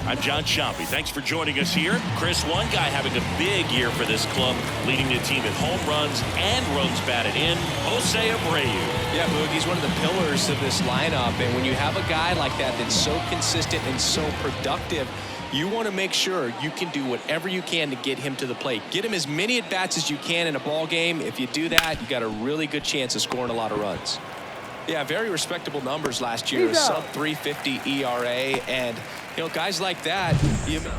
I'm John Chompy. Thanks for joining us here. Chris, one guy having a big year for this club, leading the team in home runs and runs batted in, Jose Abreu. Yeah, Boog, he's one of the pillars of this lineup, and when you have a guy like that that's so consistent and so productive, you want to make sure you can do whatever you can to get him to the plate. Get him as many at-bats as you can in a ball game. If you do that, you got a really good chance of scoring a lot of runs. Yeah, very respectable numbers last year. Sub 350 ERA, and guys like that.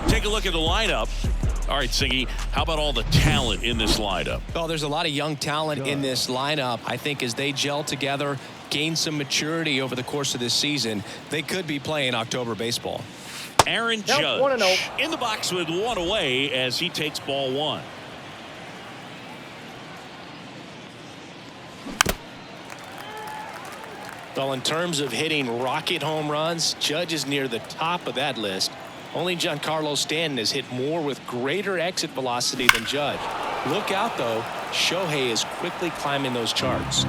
Take a look at the lineup. All right, Singy, how about all the talent in this lineup? Oh, there's a lot of young talent in this lineup. I think as they gel together, gain some maturity over the course of this season, they could be playing October baseball. Aaron Judge in the box with one away as he takes ball one. Well, in terms of hitting rocket home runs, Judge is near the top of that list. Only Giancarlo Stanton has hit more with greater exit velocity than Judge. Look out, though. Shohei is quickly climbing those charts.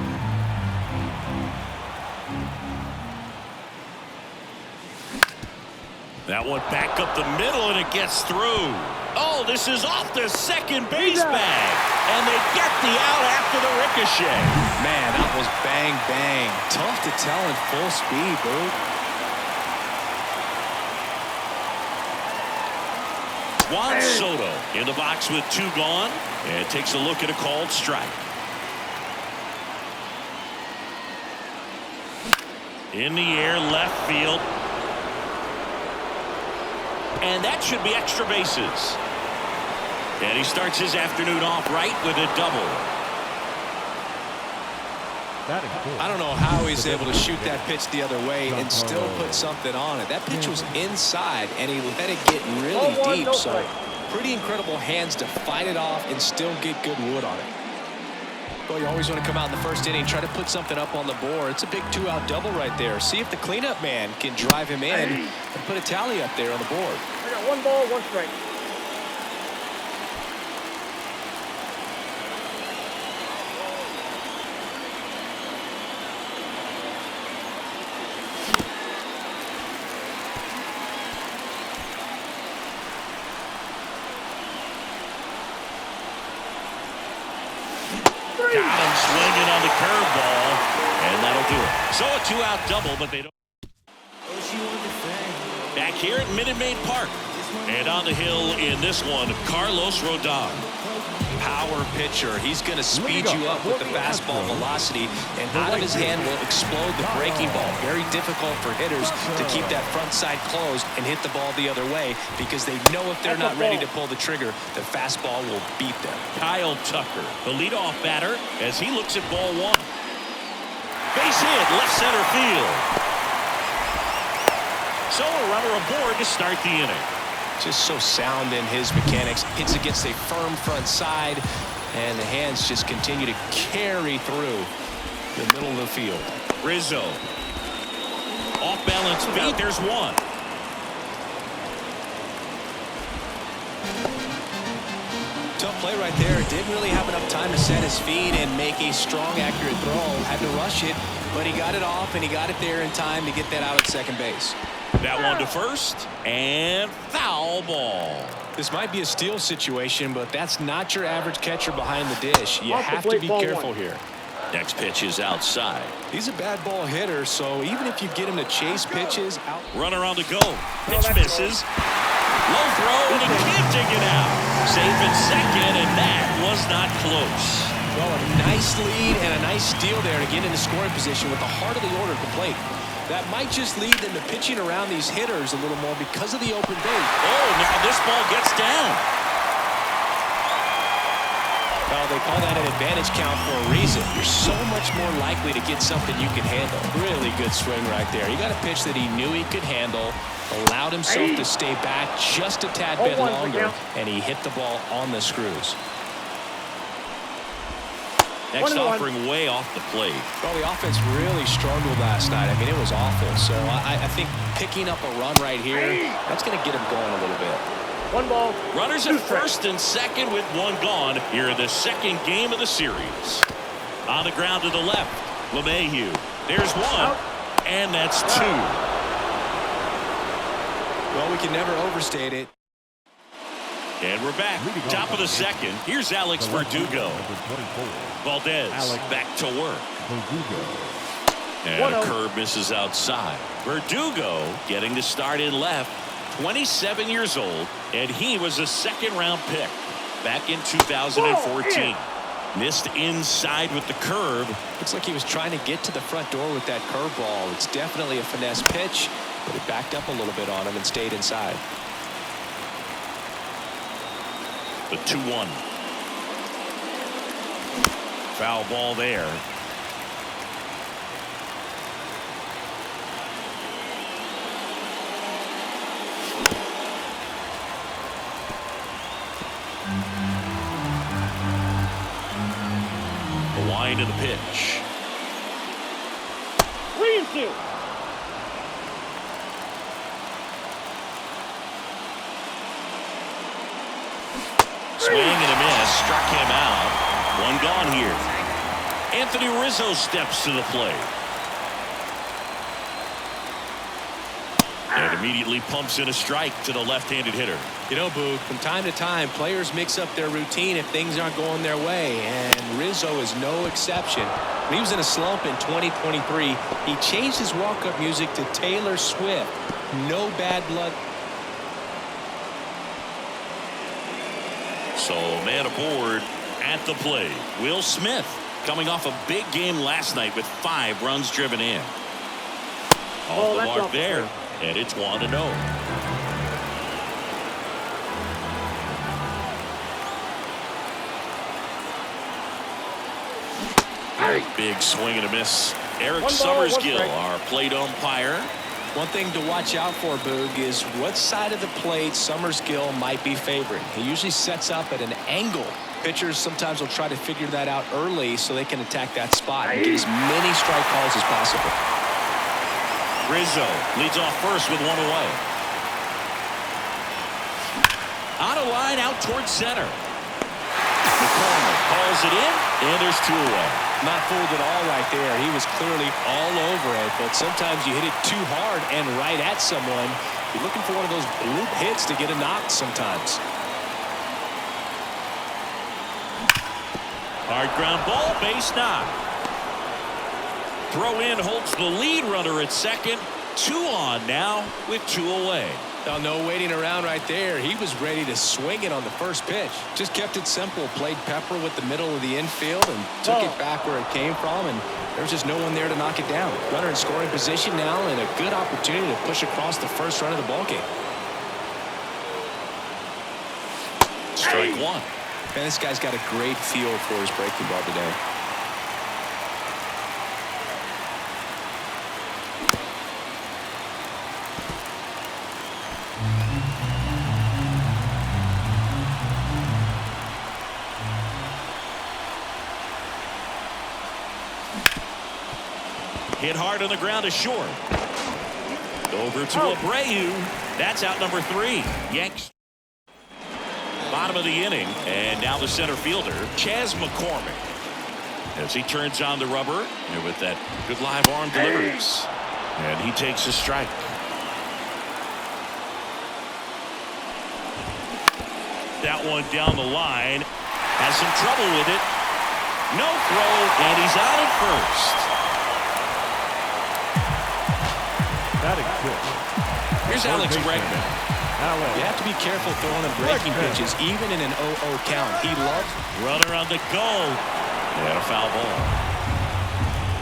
That one back up the middle, and it gets through. Oh, this is off the second base bag. And they get the out after the ricochet. Man, that was bang, bang. Tough to tell in full speed, dude. Juan Soto in the box with two gone, and takes a look at a called strike. In the air, left field. And that should be extra bases. And he starts his afternoon off right with a double. I don't know how he's able to shoot that pitch the other way and still put something on it. That pitch was inside, and he let it get really deep. So pretty incredible hands to fight it off and still get good wood on it. Well, you always want to come out in the first inning, try to put something up on the board. It's a big two-out double right there. See if the cleanup man can drive him in and put a tally up there on the board. I got 1 ball, 1 strike. Got him swinging on the curveball, and that'll do it. So a two-out double, but they don't. Back here at Minute Maid Park, and on the hill in this one, Carlos Rodon. Power pitcher. He's going to speed you up with the fastball velocity, and out of his hand will explode the breaking ball. Very difficult for hitters to keep that front side closed and hit the ball the other way because they know if they're not ready to pull the trigger, the fastball will beat them. Kyle Tucker, the leadoff batter, as he looks at ball one. Base hit, left center field. So a runner aboard to start the inning. Just so sound in his mechanics. Hits against a firm front side, and the hands just continue to carry through the middle of the field. Rizzo. Off balance beat. There's one. Tough play right there. Didn't really have enough time to set his feet and make a strong, accurate throw. Had to rush it, but he got it off, and he got it there in time to get that out at second base. That one to first, and foul ball. This might be a steal situation, but that's not your average catcher behind the dish. You have to be careful here. Next pitch is outside. He's a bad ball hitter, so even if you get him to chase pitches out. Runner on the go. Pitch misses. Low throw, and he can't dig it out. Safe in second, and that was not close. Well, a nice lead and a nice steal there to get into scoring position with the heart of the order at the plate. That might just lead them to pitching around these hitters a little more because of the open base. Oh, now this ball gets down. Well, they call that an advantage count for a reason. You're so much more likely to get something you can handle. Really good swing right there. He got a pitch that he knew he could handle, allowed himself to stay back just a tad bit longer, and he hit the ball on the screws. Next offering way off the plate. Well, the offense really struggled last night. I mean, it was awful. So I think picking up a run right here, that's going to get him going a little bit. 1 ball. Runners at first and second with one gone here in the second game of the series. On the ground to the left, LeMahieu. There's one, and that's two. Well, we can never overstate it. And we're back. Top of the second. Here's Alex Verdugo. Valdez back to work. And a curve misses outside. Verdugo getting the start in left. 27 years old, and he was a second-round pick back in 2014. Missed inside with the curve. Looks like he was trying to get to the front door with that curveball. It's definitely a finesse pitch, but it backed up a little bit on him and stayed inside. The 2-1. Foul ball there. The wind of the pitch. 3-2. Swing and a miss. Struck him out. One gone here. Anthony Rizzo steps to the plate. And immediately pumps in a strike to the left-handed hitter. You know, Boog, from time to time, players mix up their routine if things aren't going their way, and Rizzo is no exception. When he was in a slump in 2023, he changed his walk-up music to Taylor Swift. No bad blood. So, man aboard at the plate. Will Smith coming off a big game last night with 5 runs driven in. Off the mark there, and it's 1-0. Big swing and a miss. Eric Summerskill, our plate umpire. One thing to watch out for, Boog, is what side of the plate Summerskill might be favoring. He usually sets up at an angle. Pitchers sometimes will try to figure that out early so they can attack that spot and get as many strike calls as possible. Rizzo leads off first with 1 away. On a line out towards center. McCormick calls it in, and there's 2 away. Not fooled at all right there. He was clearly all over it, but sometimes you hit it too hard and right at someone. You're looking for one of those bloop hits to get a knock sometimes. Hard ground ball, base knock. Throw in holds the lead runner at second. 2 on now with 2 away. Now, no waiting around right there. He was ready to swing it on the first pitch. Just kept it simple. Played pepper with the middle of the infield and took it back where it came from. And there was just no one there to knock it down. Runner in scoring position now and a good opportunity to push across the first run of the ballgame. Strike 1. Man, this guy's got a great feel for his breaking ball today. Hit hard on the ground to short. Over to Abreu. That's out number 3. Yanks. Bottom of the inning, and now the center fielder, Chas McCormick. As he turns on the rubber, and with that good live arm delivers. And he takes a strike. That one down the line. Has some trouble with it. No throw, and he's out at first. Here's Alex Bregman. You have to be careful throwing him breaking pitches, even in an 0-0 count. He loves. Runner on the go. And a foul ball.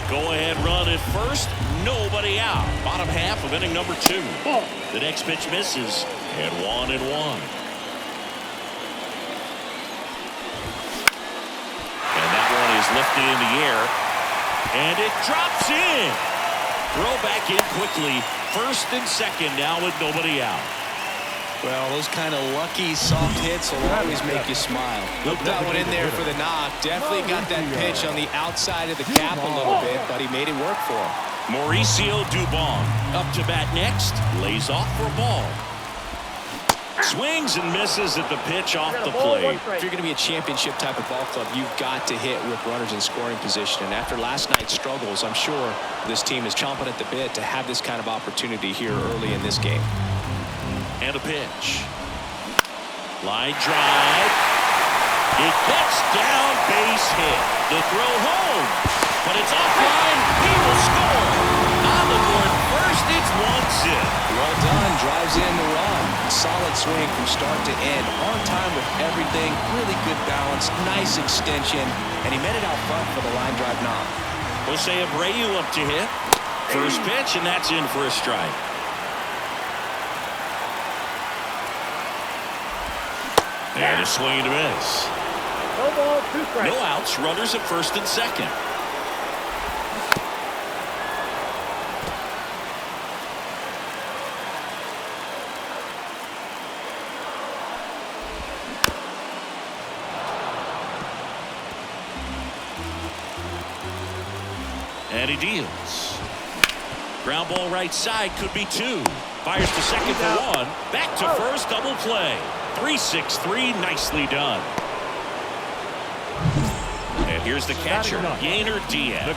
Go ahead run at first. Nobody out. Bottom half of inning number 2. The next pitch misses. And 1-1. And that one is lifted in the air. And it drops in. Throw back in quickly. First and second now with nobody out. Well, those kind of lucky soft hits will always make you smile. Looked that one in there for the knock. Definitely got that pitch on the outside of the cap a little bit, but he made it work for him. Mauricio Dubon up to bat next. Lays off for a ball. Swings and misses at the pitch off the plate. If you're going to be a championship type of ball club, you've got to hit with runners in scoring position. And after last night's struggles, I'm sure this team is chomping at the bit to have this kind of opportunity here early in this game. And a pitch. Line drive. It gets down, base hit. The throw home. But it's offline. He will score. On the board first, it's 1-0. Well done. Drives in the run. Solid swing from start to end. On time with everything. Really good balance. Nice extension. And he met it out front for the line drive knock. Jose Abreu up to hit. First pitch, and that's in for a strike. And a swing and a miss. No ball, 2 strikes. No outs. Runners at first and second. And he deals. Ground ball right side, could be 2. Fires to second for 1. Back to first, double play. 3-6-3, nicely done. And here's the catcher, Yainer Diaz.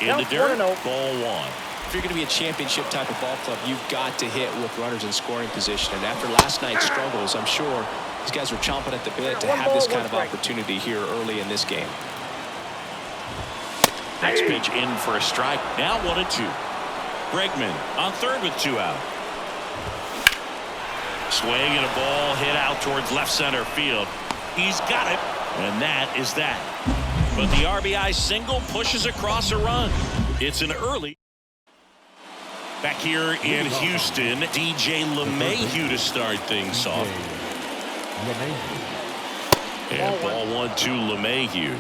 In the dirt, ball 1. If you're going to be a championship type of ball club, you've got to hit with runners in scoring position. And after last night's struggles, I'm sure these guys were chomping at the bit to have this kind of opportunity here early in this game. Next pitch in for a strike. Now 1-2. Bregman on third with 2 out. Swing and a ball hit out towards left center field. He's got it, and that is that. But the RBI single pushes across a run. It's an early. Back here in Houston, DJ LeMahieu to start things off. And ball 1 to LeMahieu.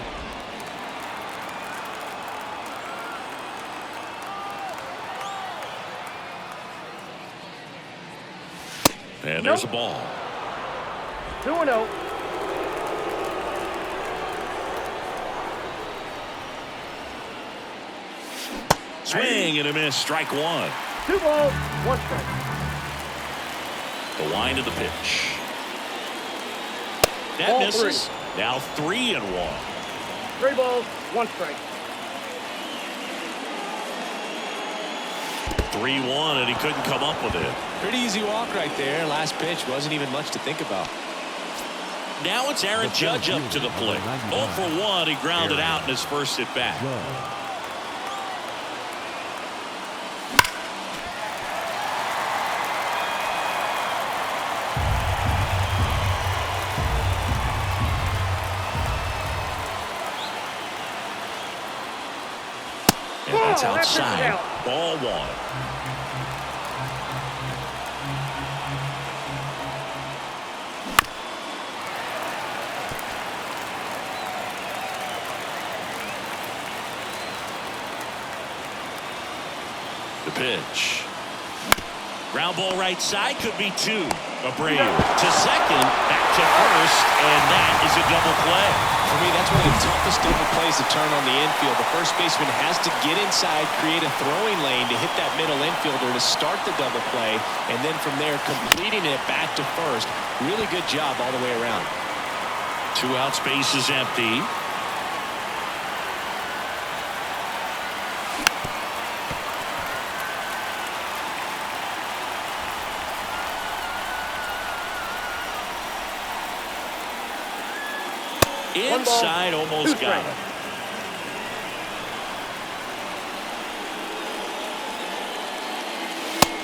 And there's a ball. 2-0. Swing and a miss. Strike 1. 2 balls, 1 strike. The wind of the pitch. That Ball misses. 3. Now 3-1. 3 balls, 1 strike. 3-1, and he couldn't come up with it. Pretty easy walk right there. Last pitch wasn't even much to think about. Now it's Aaron Judge up to the plate. 0 for 1. He grounded out in his first at bat. And that's outside. Ball 1. The pitch. Ground ball right side, could be 2. Abreu to second, back to first, and that is a double play. For me, that's one of the toughest double plays to turn on the infield. The first baseman has to get inside, create a throwing lane to hit that middle infielder to start the double play, and then from there completing it back to first. Really good job all the way around. 2 out, space is empty. Inside, almost got it.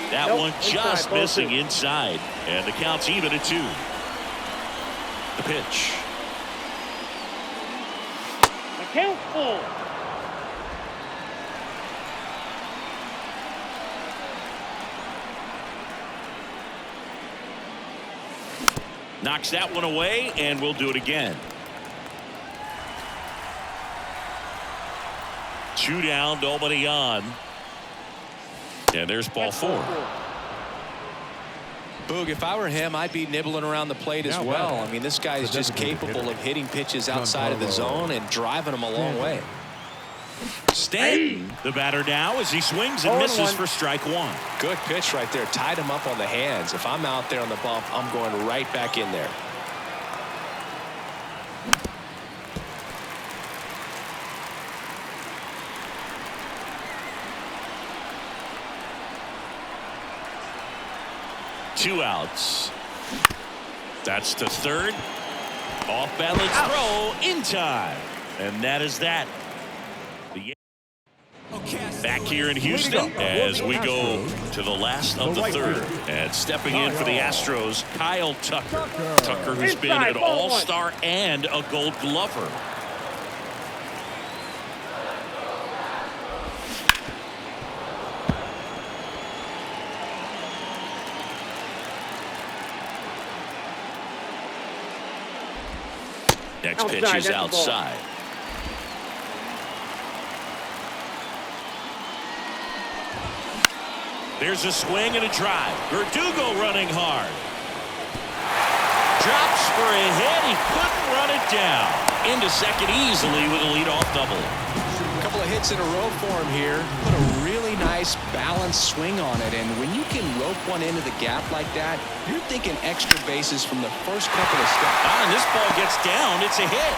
That one just missing inside, and the count's even at 2. The pitch. The count's full. Knocks that one away, and we'll do it again. 2 down, nobody on. And there's ball 4. Boog, if I were him, I'd be nibbling around the plate as well. I mean, this guy is just capable of hitting pitches outside of the zone and driving them a long way. Stanton, the batter now, as he swings and misses for strike 1. Good pitch right there. Tied him up on the hands. If I'm out there on the bump, I'm going right back in there. 2 outs. That's to third. Off balance throw in time. And that is that. The back here in Houston as we go to the last of the third. And stepping in for the Astros, Kyle Tucker. Tucker, who's been an all-star and a Gold Glover. Next pitch is outside. There's a swing and a drive. Verdugo running hard. Drops for a hit. He couldn't run it down. Into second easily with a leadoff double. A couple of hits in a row for him here. Put a really nice balanced swing on it. And when you can rope one into the gap like that, you're thinking extra bases from the first couple of steps. And this ball gets down. It's a hit.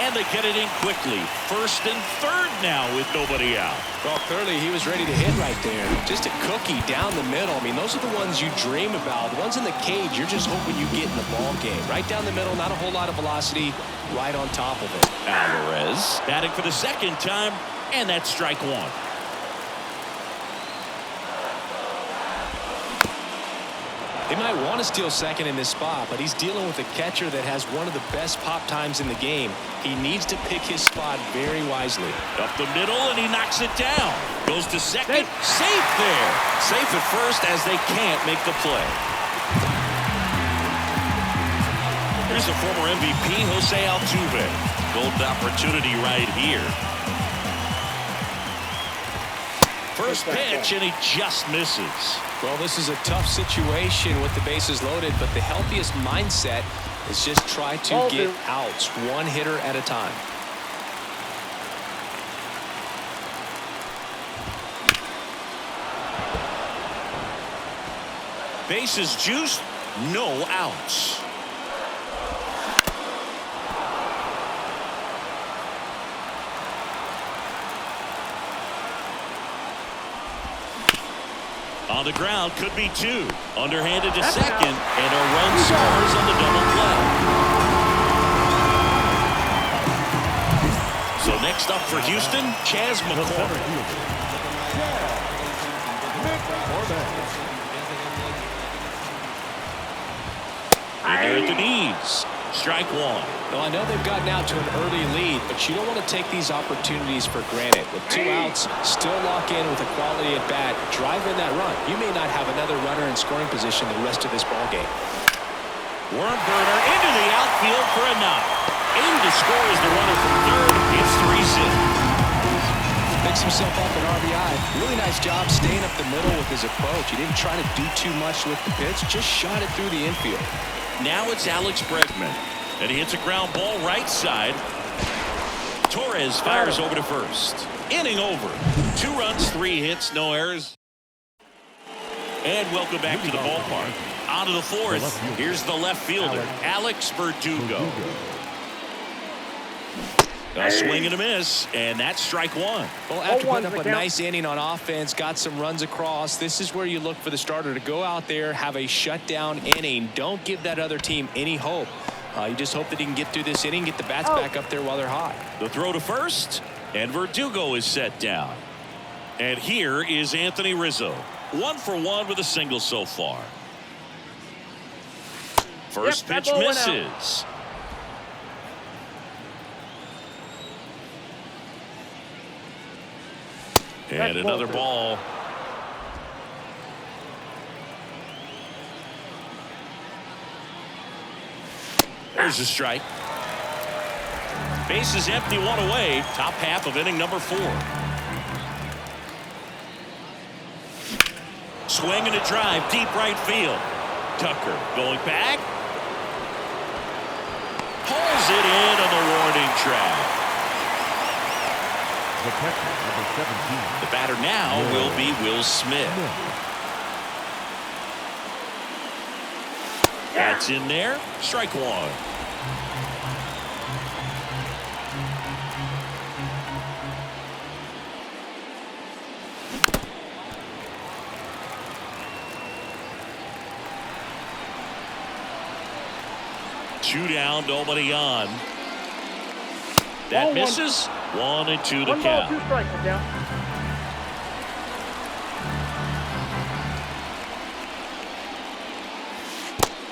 And they get it in quickly. First and third now with nobody out. Well, clearly he was ready to hit right there. Just a cookie down the middle. I mean, those are the ones you dream about. The ones in the cage, you're just hoping you get in the ball game. Right down the middle, not a whole lot of velocity, right on top of it. Alvarez batting for the second time, and that's strike one. They might want to steal second in this spot, but he's dealing with a catcher that has one of the best pop times in the game. He needs to pick his spot very wisely. Up the middle, and he knocks it down. Goes to second. Safe there. Safe at first as they can't make the play. Here's a former MVP, Jose Altuve. Golden opportunity right here. First pitch, and he just misses. Well, this is a tough situation with the bases loaded, but the healthiest mindset is just try to get outs one hitter at a time. Bases juiced, no outs. On the ground, could be two. Underhanded to second, and a run scores on the double play. So next up for Houston, Chas McCormick. They're at the knees. Strike one. Well, I know they've gotten out to an early lead, but you don't want to take these opportunities for granted. With 2 outs, still lock in with a quality at bat, drive in that run. You may not have another runner in scoring position the rest of this ball game. Worm burner into the outfield for a knock. Aim to score as the runner from third. It's 3-0. Picks himself up an RBI. Really nice job staying up the middle with his approach. He didn't try to do too much with the pitch, just shot it through the infield. Now it's Alex Bregman, and he hits a ground ball right side. Torres fires over to first. Inning over. 2 runs, 3 hits, no errors. And welcome back to the ballpark. On to the fourth. Here's the left fielder, Alex Verdugo. A swing and a miss, and that's strike one. Well, after putting up a nice inning on offense, got some runs across, this is where you look for the starter to go out there, have a shutdown inning. Don't give that other team any hope. You just hope that he can get through this inning, get the bats back up there while they're hot. The throw to first, and Verdugo is set down. And here is Anthony Rizzo. 1 for 1 with a single so far. First pitch misses. And another ball. There's a strike. Base is empty, 1 away. Top half of inning number 4. Swing and a drive, deep right field. Tucker going back. Pulls it in on the warning track. The catcher, number 17. The batter now will be Will Smith. That's in there. Strike one. 2 down, nobody on. That Ball misses. 1-2 the 1 ball, count. 2 strikes. Down.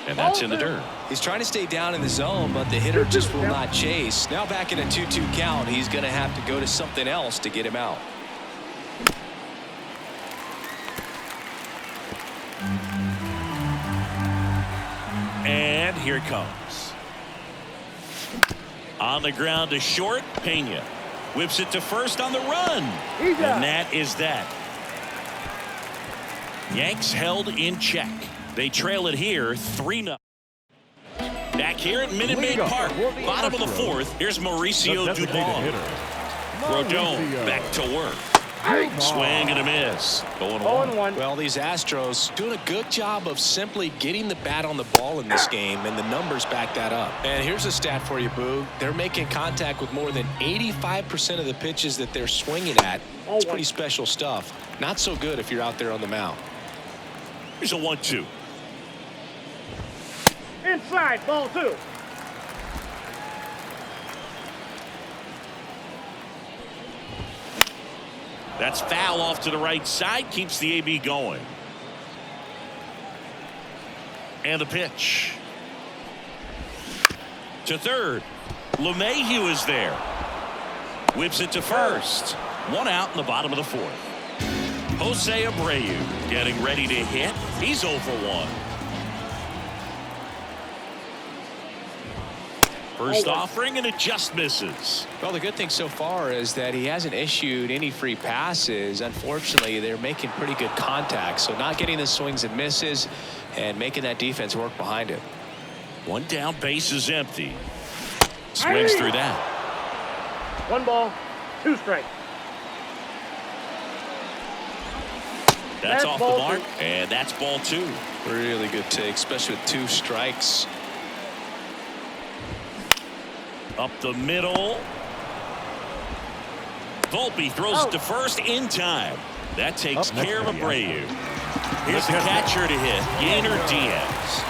And that's in the dirt. He's trying to stay down in the zone, but the hitter just will not chase. Now back in a 2-2 count, he's going to have to go to something else to get him out. And here it comes. On the ground to short, Pena whips it to first on the run. And that is that. Yanks held in check. They trail it here 3-0. Back here at Minute Maid Park, bottom of the 4th. Here's Mauricio Dubon. Rodon back to work. Swing and a miss. Going 0-1. Well, these Astros doing a good job of simply getting the bat on the ball in this game, and the numbers back that up. And here's a stat for you, Boo. They're making contact with more than 85% of the pitches that they're swinging at. It's pretty special stuff. Not so good if you're out there on the mound. Here's a 1-2. Inside, ball 2. That's foul off to the right side. Keeps the AB going. And the pitch. To third. LeMahieu is there. Whips it to first. 1 out in the bottom of the 4th. Jose Abreu getting ready to hit. He's 0 for 1. First offering, and it just misses. Well, the good thing so far is that he hasn't issued any free passes. Unfortunately, they're making pretty good contact, so not getting the swings and misses and making that defense work behind him. 1 down, base is empty. Swings through that. 1 ball, 2 strikes. That's off the mark, and that's ball 2. Really good take, especially with 2 strikes. Up the middle. Volpe throws it to first in time. That takes care of Abreu. Here's the catcher to hit, Yainer Diaz.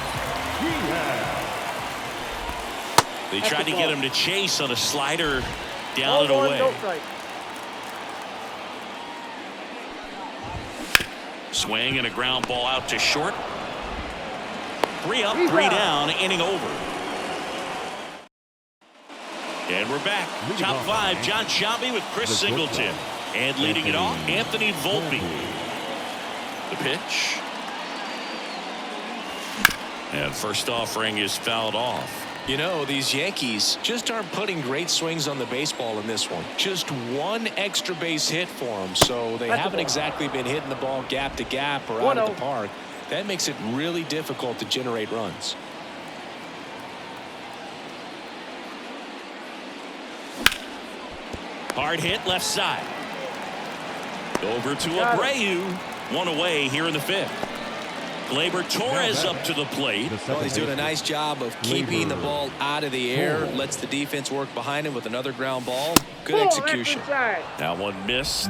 They tried to get him to chase on a slider down and away. Swing and a ground ball out to short. 3 up, 3 down, inning over. And we're back. Top 5, John Sciambi with Chris Singleton. And leading it off, Anthony Volpe. The pitch. And first offering is fouled off. You know, these Yankees just aren't putting great swings on the baseball in this one. Just 1 extra base hit for them, so they haven't exactly been hitting the ball gap to gap or out of the park. That makes it really difficult to generate runs. Hard hit left side. Over to Abreu. 1 away here in the 5th. Gleyber Torres up to the plate. Well, he's doing a nice job of keeping the ball out of the air. Lets the defense work behind him with another ground ball. Good execution. That one missed.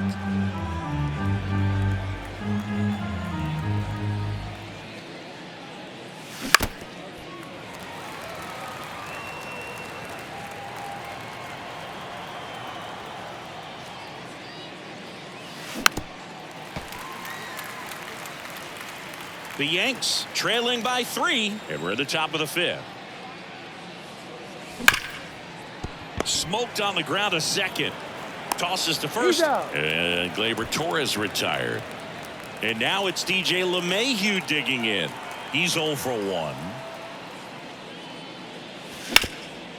The Yanks trailing by 3, and we're at the top of the 5th. Smoked on the ground a second. Tosses to first. And Gleyber Torres retired. And now it's DJ LeMahieu digging in. He's 0 for 1.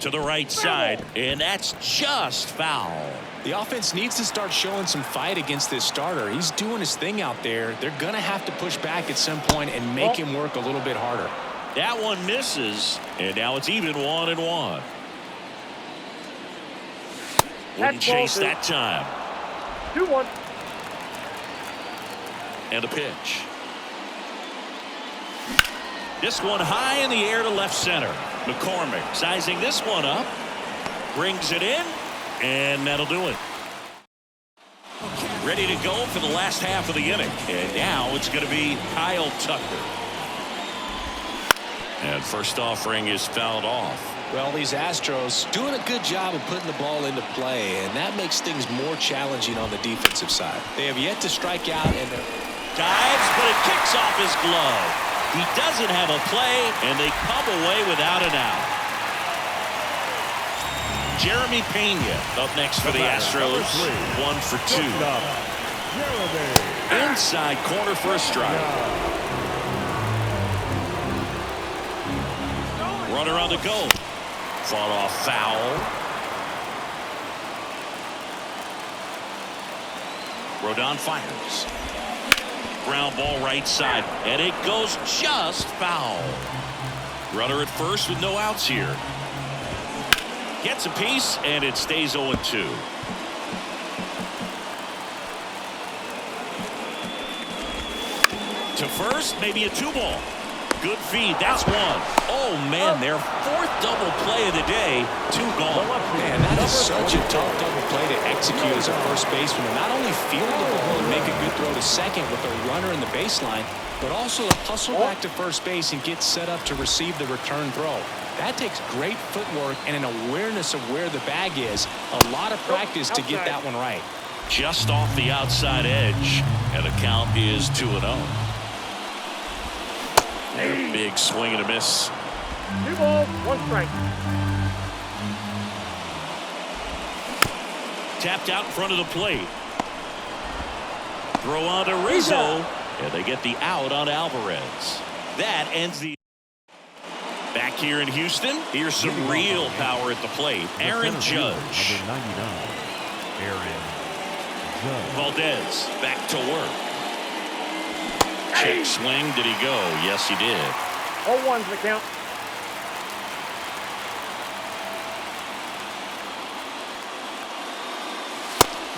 To the right side, and that's just foul. The offense needs to start showing some fight against this starter. He's doing his thing out there. They're going to have to push back at some point and make him work a little bit harder. That one misses, and now it's even 1-1. Wouldn't chase that time. 2-1. And a pitch. This one high in the air to left center. McCormick sizing this one up. Brings it in. And that'll do it. Ready to go for the last half of the inning. And now it's going to be Kyle Tucker. And first offering is fouled off. Well, these Astros doing a good job of putting the ball into play, and that makes things more challenging on the defensive side. They have yet to strike out, and dives, but it kicks off his glove. He doesn't have a play, and they come away without an out. Jeremy Pena up next for the Astros. 1 for 2. Inside corner for a strike. Runner on the go. Fought off foul. Rodon fires. Ground ball right side, and it goes just foul. Runner at first with no outs here. Gets a piece, and it stays 0-2. To first, maybe a 2-ball. Good feed. That's 1. Oh, man, their 4th double play of the day. 2 gone. Man, that is such a tough double play to execute as a first baseman. And not only field the ball and make a good throw to second with a runner in the baseline, but also to hustle back to first base and get set up to receive the return throw. That takes great footwork and an awareness of where the bag is. A lot of practice to get that one right. Just off the outside edge, and the count is 2-0. And a big swing and a miss. 2 balls, 1 strike. Tapped out in front of the plate. Throw on to Rizzo, and they get the out on Alvarez. That ends the. Back here in Houston, here's some real power at the plate. Aaron Judge. Valdez back to work. Check swing. Did he go? Yes, he did. 0-1's the count.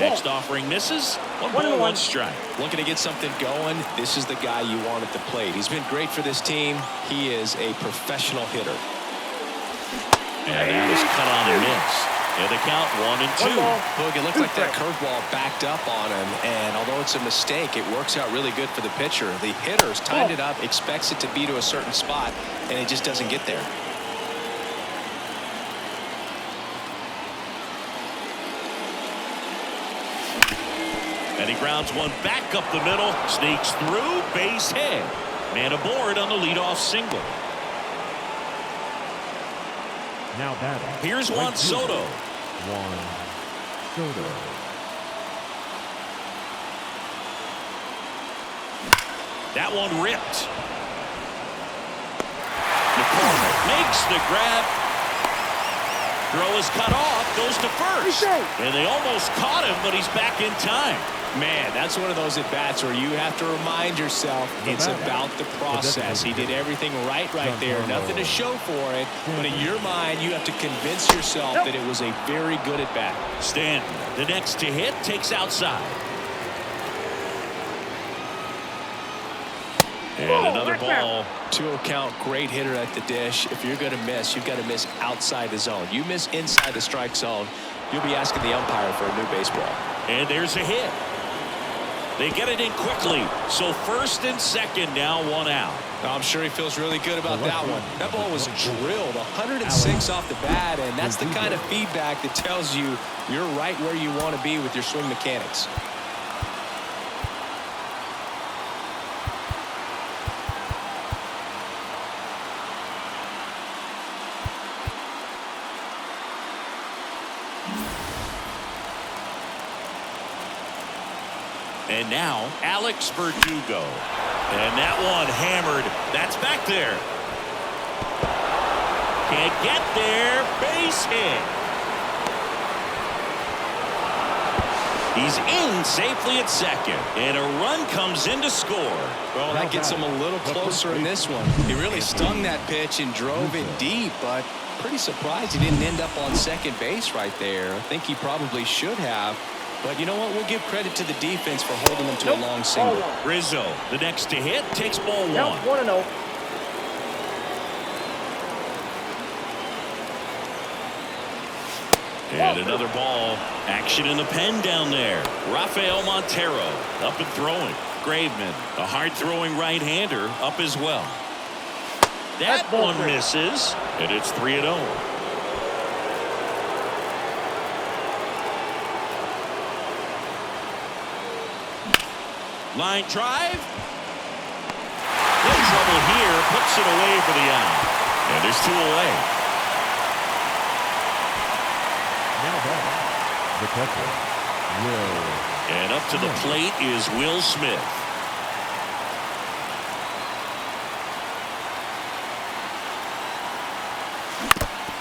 Next offering misses. 1-1 strike. Looking to get something going. This is the guy you want at the plate. He's been great for this team. He is a professional hitter. And that was cut on and missed. And the count 1-2. Look, it looked like that curveball backed up on him, and although it's a mistake, it works out really good for the pitcher. The hitter's timed it up, expects it to be to a certain spot, and it just doesn't get there. And he grounds one back up the middle, sneaks through, base hit. Man aboard on the leadoff single. Now batting. Here's Juan Soto. Juan Soto. That one ripped. McCormick makes the grab. Throw is cut off, goes to first. And they almost caught him, but he's back in time. Man, that's one of those at-bats where you have to remind yourself it's about the process. He did everything right there. Nothing to show for it. But in your mind, you have to convince yourself that it was a very good at-bat. Stanton, the next to hit, takes outside. And another ball. 2-0 count, great hitter at the dish. If you're going to miss, you've got to miss outside the zone. You miss inside the strike zone, you'll be asking the umpire for a new baseball. And there's a hit. They get it in quickly. So first and second, now 1 out. I'm sure he feels really good about that one. That ball was drilled 106 off the bat, and that's the kind of feedback that tells you you're right where you want to be with your swing mechanics. And now Alex Verdugo. And that one hammered. That's back there. Can't get there. Base hit. He's in safely at second. And a run comes in to score. Well, that gets him a little closer in this one. He really stung that pitch and drove it deep, but pretty surprised he didn't end up on second base right there. I think he probably should have. But you know what? We'll give credit to the defense for holding them to a long single. Rizzo, the next to hit, takes ball 1. Count 1-0. And another ball. Action in the pen down there. Rafael Montero up and throwing. Graveman, a hard-throwing right-hander, up as well. That one misses, and it's 3-0. Line drive. In trouble here, puts it away for the out. And there's 2 away. Now batting, the catcher, Will. And up to the plate is Will Smith.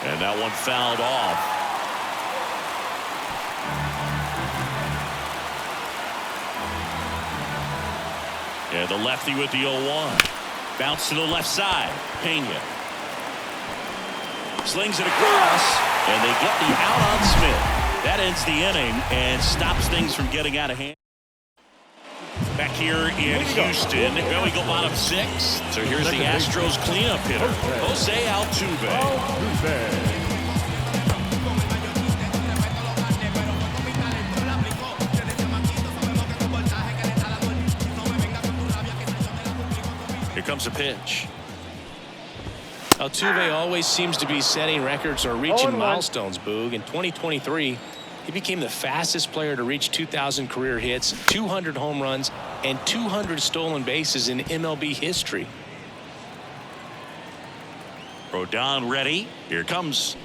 And that one fouled off. And the lefty with the 0-1. Bounce to the left side. Pena. Slings it across. And they get the out on Smith. That ends the inning and stops things from getting out of hand. Back here in Houston, well, we go bottom 6. So here's the Astros cleanup hitter, Jose Altuve. Here comes a pitch. Altuve always seems to be setting records or reaching milestones, Boog. In 2023, he became the fastest player to reach 2,000 career hits, 200 home runs, and 200 stolen bases in MLB history. Rodon ready. Here comes.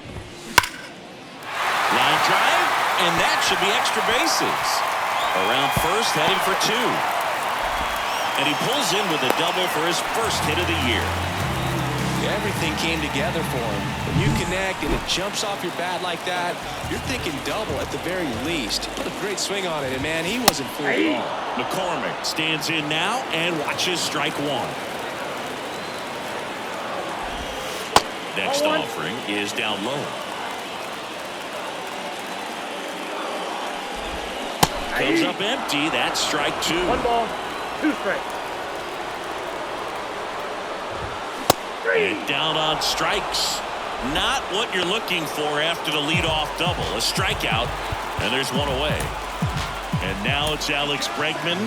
Line drive, and that should be extra bases. Around first, heading for 2. And he pulls in with a double for his first hit of the year. Everything came together for him. When you connect and it jumps off your bat like that, you're thinking double at the very least. Put a great swing on it, and man, he wasn't fooled at all. McCormick stands in now and watches strike 1. Next offering is down low. Comes up empty. That's strike 2. 1 ball, 2 strikes. And down on strikes. Not what you're looking for after the leadoff double. A strikeout, and there's 1 away. And now it's Alex Bregman.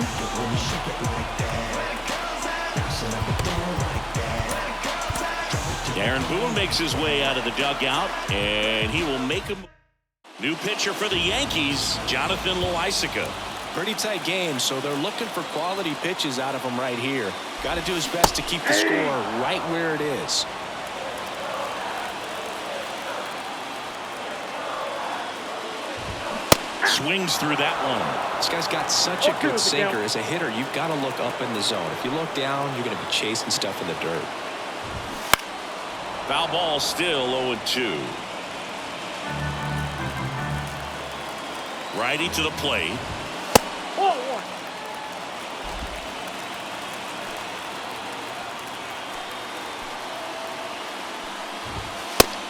Darren Boone makes his way out of the dugout, and he will make a new pitcher for the Yankees, Jonathan Loaisiga. Pretty tight game, so they're looking for quality pitches out of him right here. Got to do his best to keep the score right where it is. Swings through that one. This guy's got such a good sinker. As a hitter, you've got to look up in the zone. If you look down, you're going to be chasing stuff in the dirt. Foul ball, still 0-2. Righty to the plate.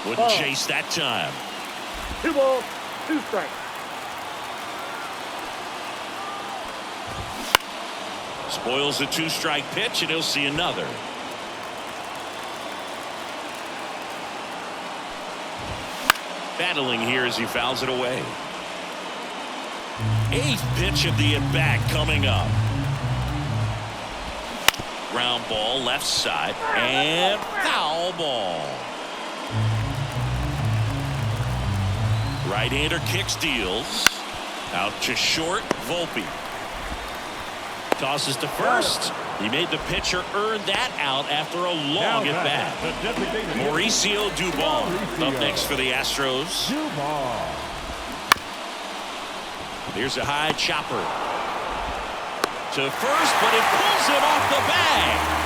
Wouldn't chase that time. 2 balls, 2 strikes. Spoils the 2-strike pitch, and he'll see another. Battling here as he fouls it away. 8th pitch of the at-bat coming up. Ground ball, left side, and foul ball. Right-hander kicks, deals. Out to short, Volpe. Tosses to first. He made the pitcher earn that out after a long at-bat. Mauricio Dubon up next for the Astros. Here's a high chopper. To first, but it pulls it off the bag.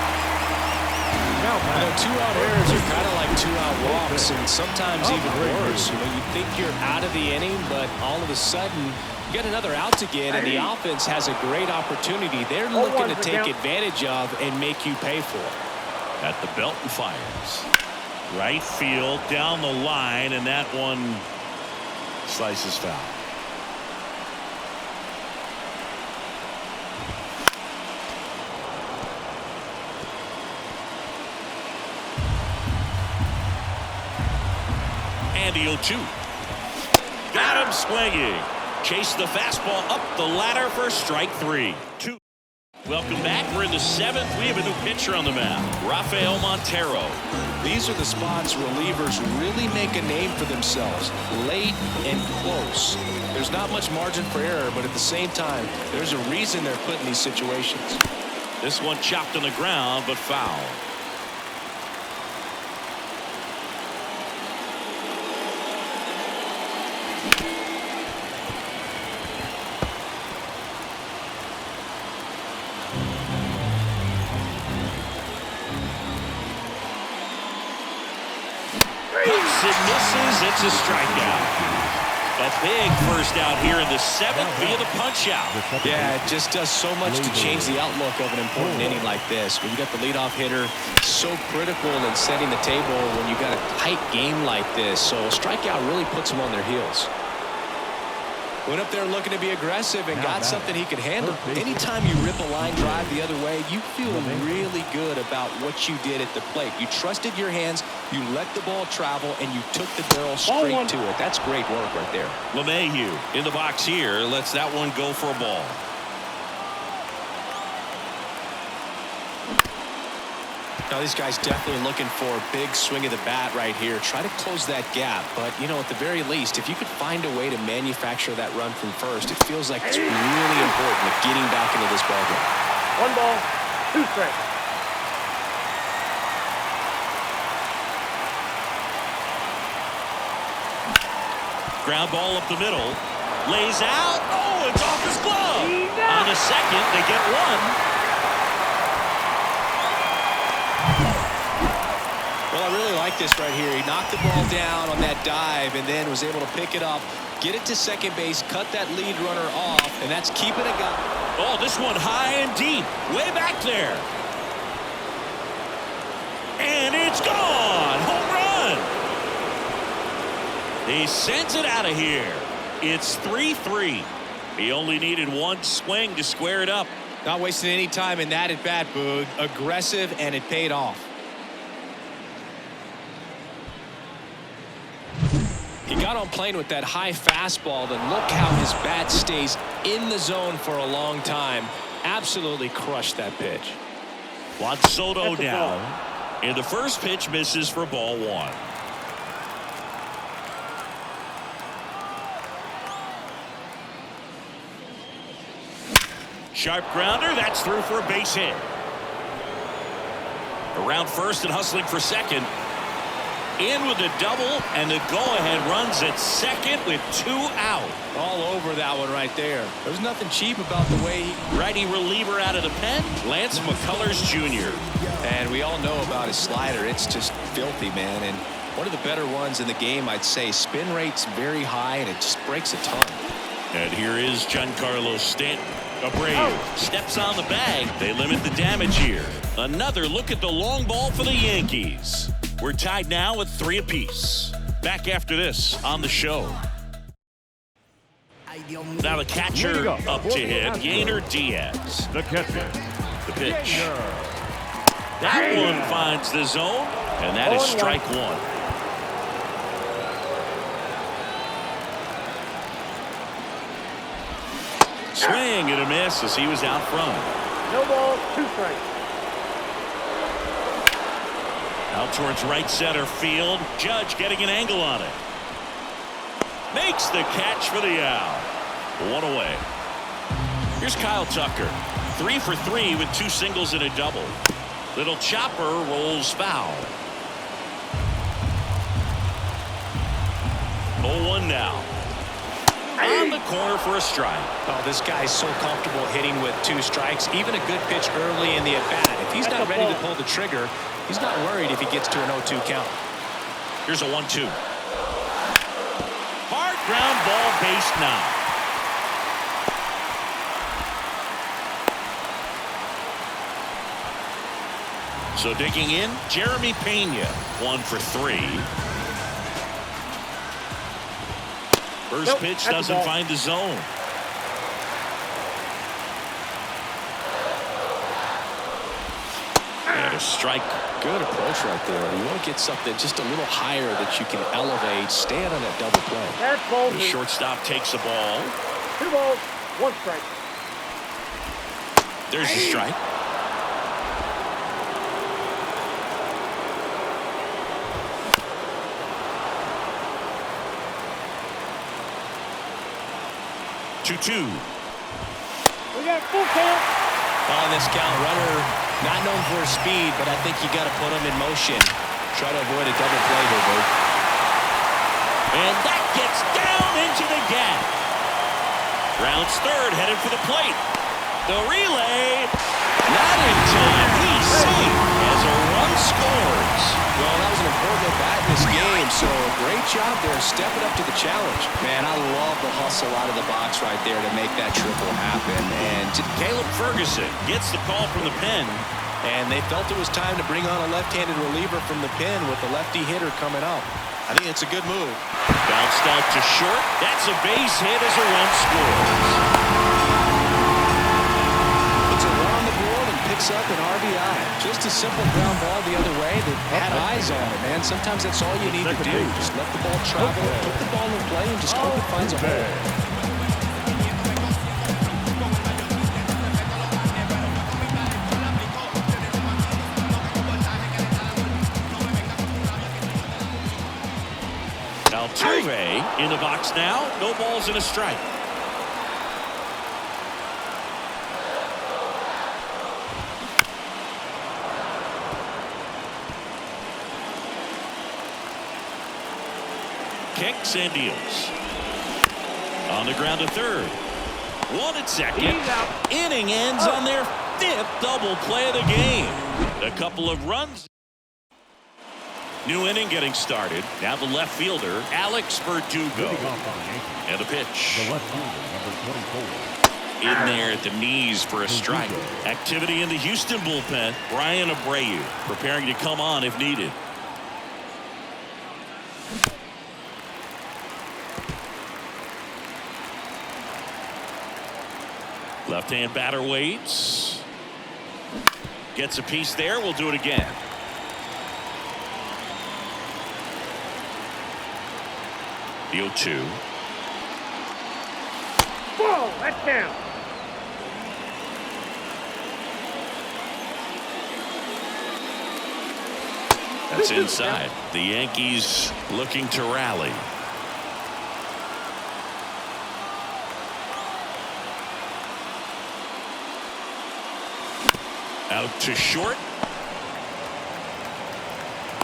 2-out errors are kind of like 2-out walks, and sometimes even worse. You know, you think you're out of the inning, but all of a sudden you get another out to get, and the offense has a great opportunity. They're looking to take advantage of and make you pay for it. At the belt and fires. Right field, down the line, and that one slices foul. And the 0-2. Got him swinging. Chase the fastball up the ladder for strike 3. 2. Welcome back. We're in the 7th. We have a new pitcher on the mound, Rafael Montero. These are the spots relievers really make a name for themselves, late and close. There's not much margin for error, but at the same time, there's a reason they're put in these situations. This one chopped on the ground, but foul. It misses. It's a strikeout. A big first out here in the 7th via the punch out. Yeah, it just does so much to change the outlook of an important inning like this. When you got the leadoff hitter, so critical in setting the table when you got a tight game like this. So a strikeout really puts them on their heels. Went up there looking to be aggressive and got something he could handle. Anytime you rip a line drive the other way, you feel really good about what you did at the plate. You trusted your hands, you let the ball travel, and you took the barrel straight to it. That's great work right there. LeMahieu in the box here lets that one go for a ball. Now these guys definitely looking for a big swing of the bat right here. Try to close that gap, but you know, at the very least, if you could find a way to manufacture that run from first, it feels like it's really important at getting back into this ballgame. 1 ball, 2 strikes. Ground ball up the middle. Lays out. Oh, it's off his glove. On the second, they get one. Well, I really like this right here. He knocked the ball down on that dive and then was able to pick it up, get it to second base, cut that lead runner off, and that's keeping a guy. Oh, this one high and deep, way back there. And it's gone. Home run. He sends it out of here. It's 3-3. He only needed one swing to square it up. Not wasting any time in that at bat, Boog. Aggressive, and it paid off. He got on plane with that high fastball, then look how his bat stays in the zone for a long time. Absolutely crushed that pitch. Juan Soto down. And the first pitch misses for ball 1. Sharp grounder. That's through for a base hit. Around first and hustling for second. In with a double, and the go-ahead runs at second with 2 out. All over that one right there. There's nothing cheap about the way Righty reliever out of the pen, Lance McCullers Jr. And we all know about his slider. It's just filthy, man. And one of the better ones in the game, I'd say. Spin rate's very high, and it just breaks a ton. And here is Giancarlo Stanton. Abreu steps on the bag. They limit the damage here. Another look at the long ball for the Yankees. We're tied now at 3 apiece. Back after this on the show. Now the catcher up to hit, Yainer Diaz. The catcher. The pitch. That one finds the zone, and that is strike 1. Swing and a miss as he was out front. No ball, 2 strikes. Out towards right center field. Judge getting an angle on it. Makes the catch for the out. 1 away. Here's Kyle Tucker. 3 for 3 with 2 singles and a double. Little chopper rolls foul. 0-1 now. On the corner for a strike. Oh, this guy's so comfortable hitting with 2 strikes. Even a good pitch early in the at-bat. If he's not ready to pull the trigger, he's not worried if he gets to an 0-2 count. Here's a 1-2. Hard ground ball, base now. So digging in, Jeremy Pena, 1 for 3. First pitch doesn't find the zone. And a strike. Good approach right there. You want to get something just a little higher that you can elevate. Stand on that double play. That's ball. The shortstop takes the ball. 2 balls, 1 strike. There's a strike. Two. We got full count. On this count, runner not known for his speed, but I think you got to put him in motion. Try to avoid a double play here, Bert. And that gets down into the gap. Rounds third, headed for the plate. The relay, not in time. He's safe as a run scores. Well, that was an important at-bat in this game, so great job there stepping up to the challenge. Man, I love the hustle out of the box right there to make that triple happen. And Caleb Ferguson gets the call from the pen. And they felt it was time to bring on a left-handed reliever from the pen with the lefty hitter coming up. I think it's a good move. Bounced out to short. That's a base hit as a run scores. Puts a run on the board and picks up an RBI. Just a simple ground ball the other way that had eyes on it, man. Sometimes that's all you need to do. Just let the ball travel, put the ball in play, and just hope it finds a hole. Altuve in the box now. No balls and a strike. Kicks and deals. On the ground to third. One at second. Inning ends on their fifth double play of the game. A couple of runs. New inning getting started. Now the left fielder, Alex Verdugo. And the pitch. The left fielder, number 24. In there at the knees for a strike. Activity in the Houston bullpen. Brian Abreu preparing to come on if needed. Left-hand batter waits. Gets a piece there. We'll do it again. The 0-2. Whoa, that's down. That's inside. The Yankees looking to rally. Out to short.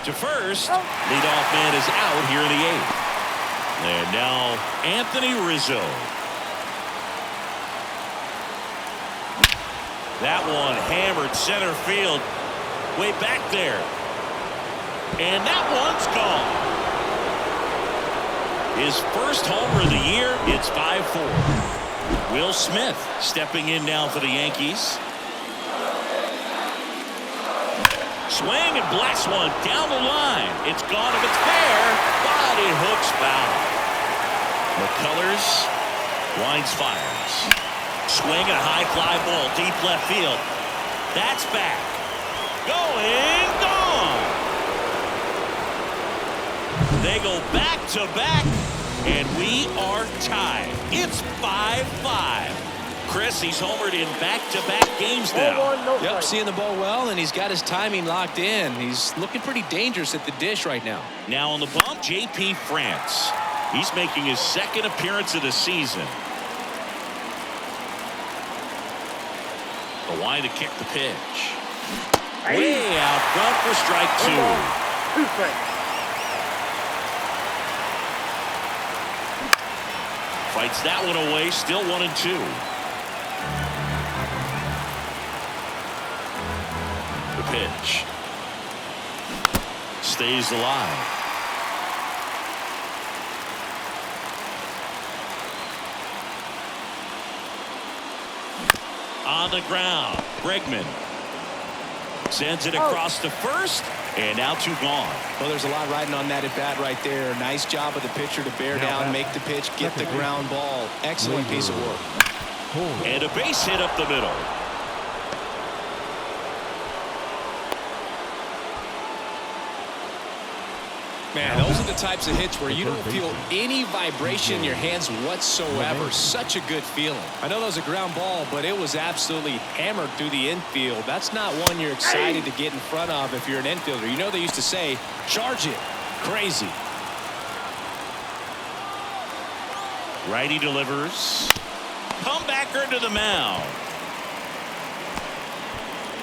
To first. Leadoff man is out here in the eighth. And now Anthony Rizzo. That one hammered center field. Way back there. And that one's gone. His first homer of the year. It's 5-4. Will Smith stepping in now for the Yankees. Swing and blasts one down the line. It's gone if it's fair, but it hooks foul. McCullers winds fires. Swing and a high fly ball deep left field. That's back. Going, gone. They go back to back, and we are tied. It's 5-5. Chris, he's homered in back-to-back games now. Yep, seeing the ball well, and he's got his timing locked in. He's looking pretty dangerous at the dish right now. Now on the bump, J.P. France. He's making his second appearance of the season. The line to kick the pitch. Way out front for strike two. 2 strikes. Fights that one away, still 1-2. The pitch. Stays alive. On the ground, Bregman sends it across to first, and now 2 gone. Well, there's a lot riding on that at bat right there. Nice job of the pitcher to bear down, make the pitch, get the ground ball. Excellent piece of work. And a base hit up the middle. Man, those are the types of hits where you don't feel any vibration in your hands whatsoever. Such a good feeling. I know that was a ground ball, but it was absolutely hammered through the infield. That's not one you're excited to get in front of if you're an infielder. You know they used to say, charge it. Crazy. Righty delivers. Comebacker to the mound.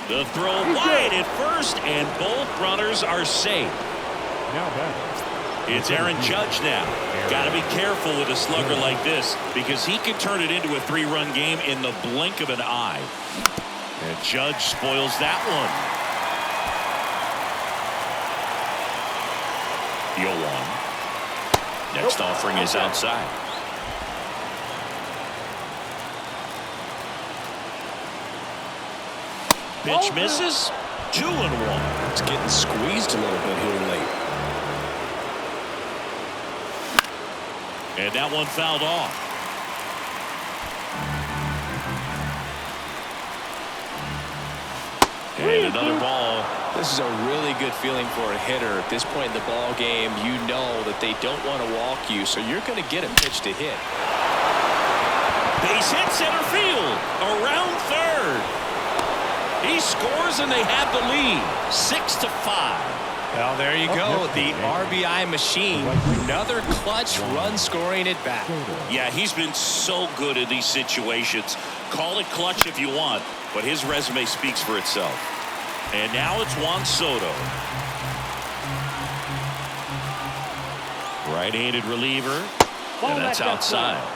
The throw wide at first, and both runners are safe. Now batting. It's Aaron Judge now. Got to be careful with a slugger like this because he can turn it into a 3-run game in the blink of an eye. And Judge spoils that one. The 0-1. Next offering is outside. Pitch misses. 2-1. It's getting squeezed a little bit here late. And that one fouled off. And another ball. This is a really good feeling for a hitter. At this point in the ball game, you know that they don't want to walk you, so you're going to get a pitch to hit. Base hit center field. Around third. He scores and they have the lead. 6-5. Well, there you go. The RBI machine. Another clutch run scoring at bat. Yeah, he's been so good in these situations. Call it clutch if you want, but his resume speaks for itself. And now it's Juan Soto. Right-handed reliever. And that's outside.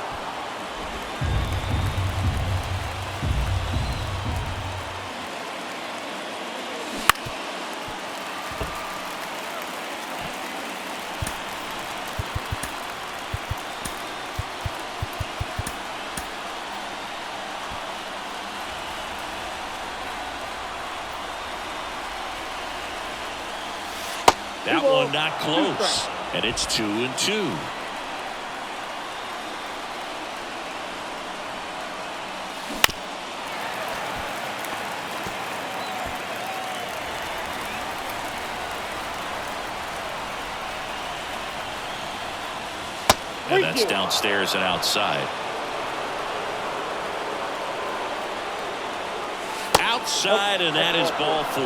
That one not close, and it's 2-2. And that's downstairs and outside. Outside, and that is ball 4.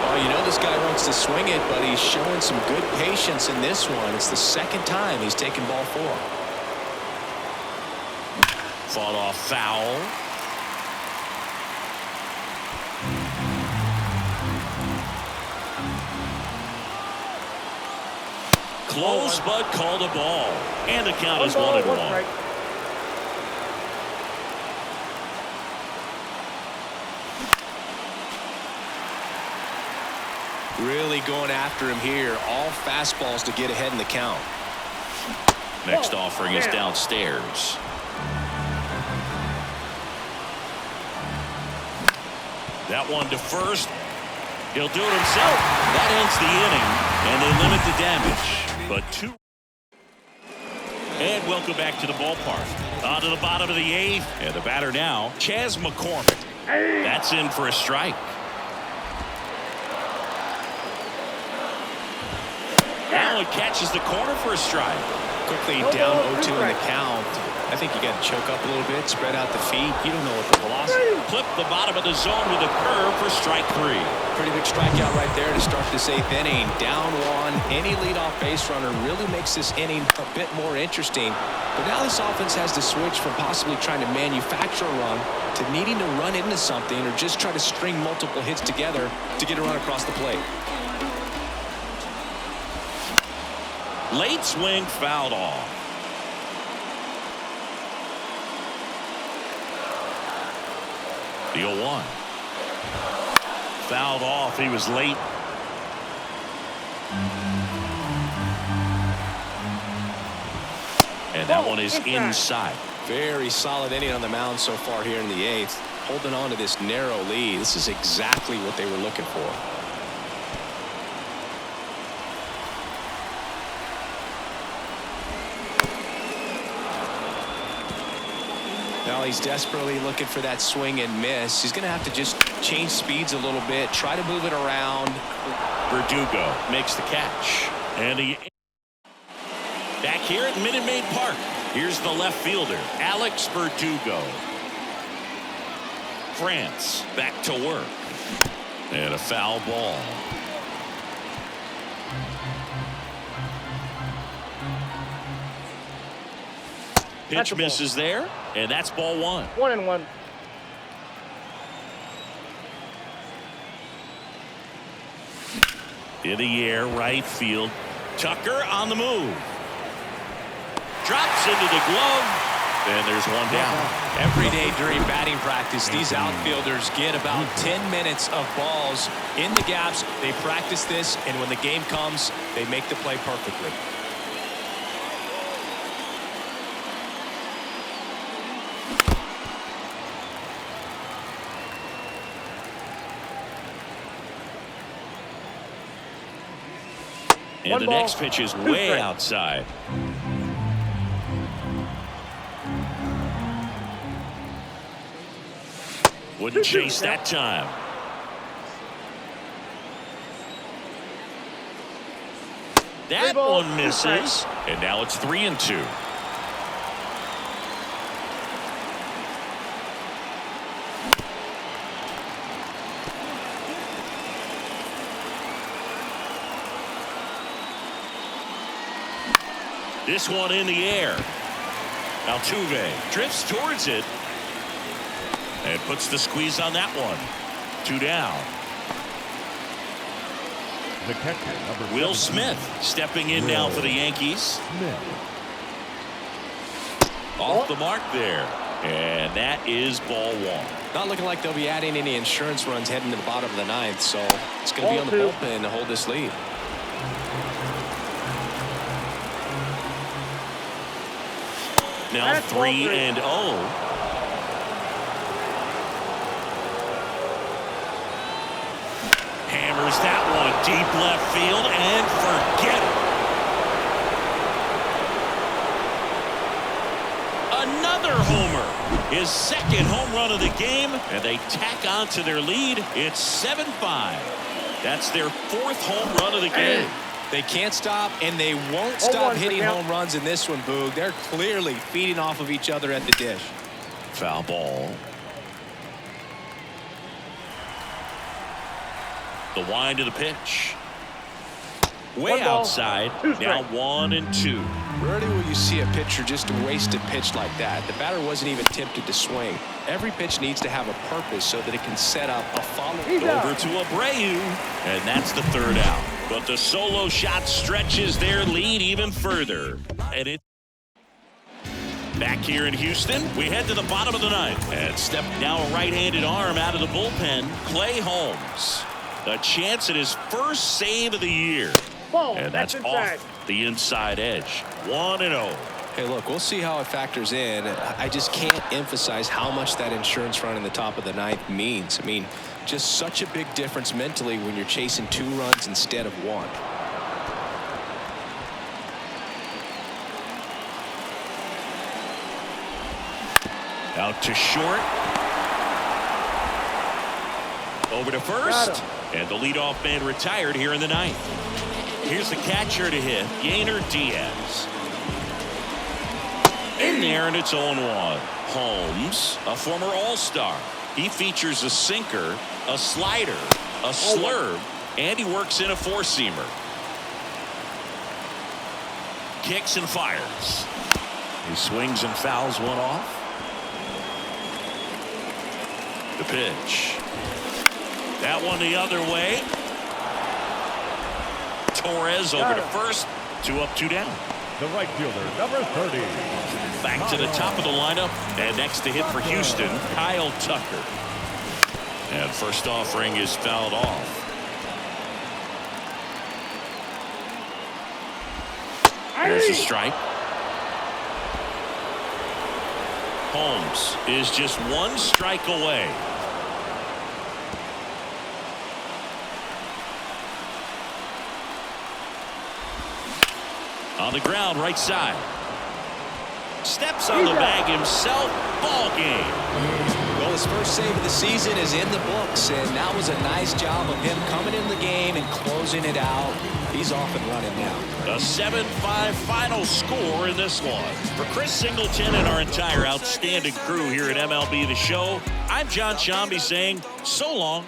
Well, you know this guy wants to swing it, but he's showing some good patience in this one. It's the second time he's taken ball 4. Fought off foul. Close, but called a ball. And the count is 1-1. Really going after him here. All fastballs to get ahead in the count. Next offering is downstairs. That one to first. He'll do it himself. That ends the inning, and they limit the damage. But 2. And welcome back to the ballpark. On to the bottom of the 8th. And the batter now, Chas McCormick. That's in for a strike. Allen catches the corner for a strike. Quickly down 0-2 in the count. I think you got to choke up a little bit, spread out the feet. You don't know what the velocity. Clip the bottom of the zone with a curve for strike 3. Pretty big strikeout right there to start this 8th inning. Down 1. Any leadoff base runner really makes this inning a bit more interesting. But now this offense has to switch from possibly trying to manufacture a run to needing to run into something or just try to string multiple hits together to get a run across the plate. Late swing fouled off. The 0-1. Fouled off. He was late. And that one is inside. Very solid inning on the mound so far here in the 8th. Holding on to this narrow lead. This is exactly what they were looking for. Now he's desperately looking for that swing and miss. He's going to have to just change speeds a little bit, try to move it around. Verdugo makes the catch. And back here at Minute Maid Park, here's the left fielder, Alex Verdugo. France back to work. And a foul ball. Pitch misses there, and that's ball one. 1-1. In the air, right field. Tucker on the move. Drops into the glove, and there's one down. Every day during batting practice, these outfielders get about 10 minutes of balls in the gaps. They practice this, and when the game comes, they make the play perfectly. And the next pitch is way outside. Wouldn't chase that time. That one misses. And now it's 3-2. This one in the air. Altuve drifts towards it and puts the squeeze on that one. 2 down. The catcher, number Will 17. Smith stepping in now for the Yankees. Off the mark there. And that is ball one. Not looking like they'll be adding any insurance runs heading to the bottom of the ninth, so it's going to be on the bullpen to hold this lead. Now 3-0. Hammers that one deep left field and forget it. Another homer. His second home run of the game, and they tack on to their lead. It's 7-5. That's their 4th home run of the game. They can't stop, and they won't stop hitting home runs in this one, Boog. They're clearly feeding off of each other at the dish. Foul ball. The wind of the pitch. Way outside. Now 1-2. Rarely will you see a pitcher just waste a pitch like that. The batter wasn't even tempted to swing. Every pitch needs to have a purpose so that it can set up a follow-up. Over to Abreu, and that's the 3rd out. But the solo shot stretches their lead even further. And it back here in Houston, we head to the bottom of the 9th. And step now a right-handed arm out of the bullpen, Clay Holmes. A chance at his first save of the year. And that's off the inside edge. 1-0. Hey, look, we'll see how it factors in. I just can't emphasize how much that insurance run in the top of the 9th means. I mean, just such a big difference mentally when you're chasing 2 runs instead of 1. Out to short. Over to first. And the leadoff man retired here in the 9th. Here's the catcher to hit, Yainer Diaz. In there, and it's 0-1. Holmes, a former All-Star. He features a sinker, a slider, a slurve, and he works in a 4-seamer. Kicks and fires. He swings and fouls one off. The pitch. That one the other way. Torres over to first. 2 up, 2 down. The right fielder, number 30. Back to the top of the lineup. And next to hit for Houston, Kyle Tucker. And first offering is fouled off. There's a strike. Holmes is just 1 strike away. On the ground, right side. Steps on the bag himself. Ball game. Well, his first save of the season is in the books, and that was a nice job of him coming in the game and closing it out. He's off and running now. A 7-5 final score in this one. For Chris Singleton and our entire outstanding crew here at MLB The Show, I'm John Shambi saying so long.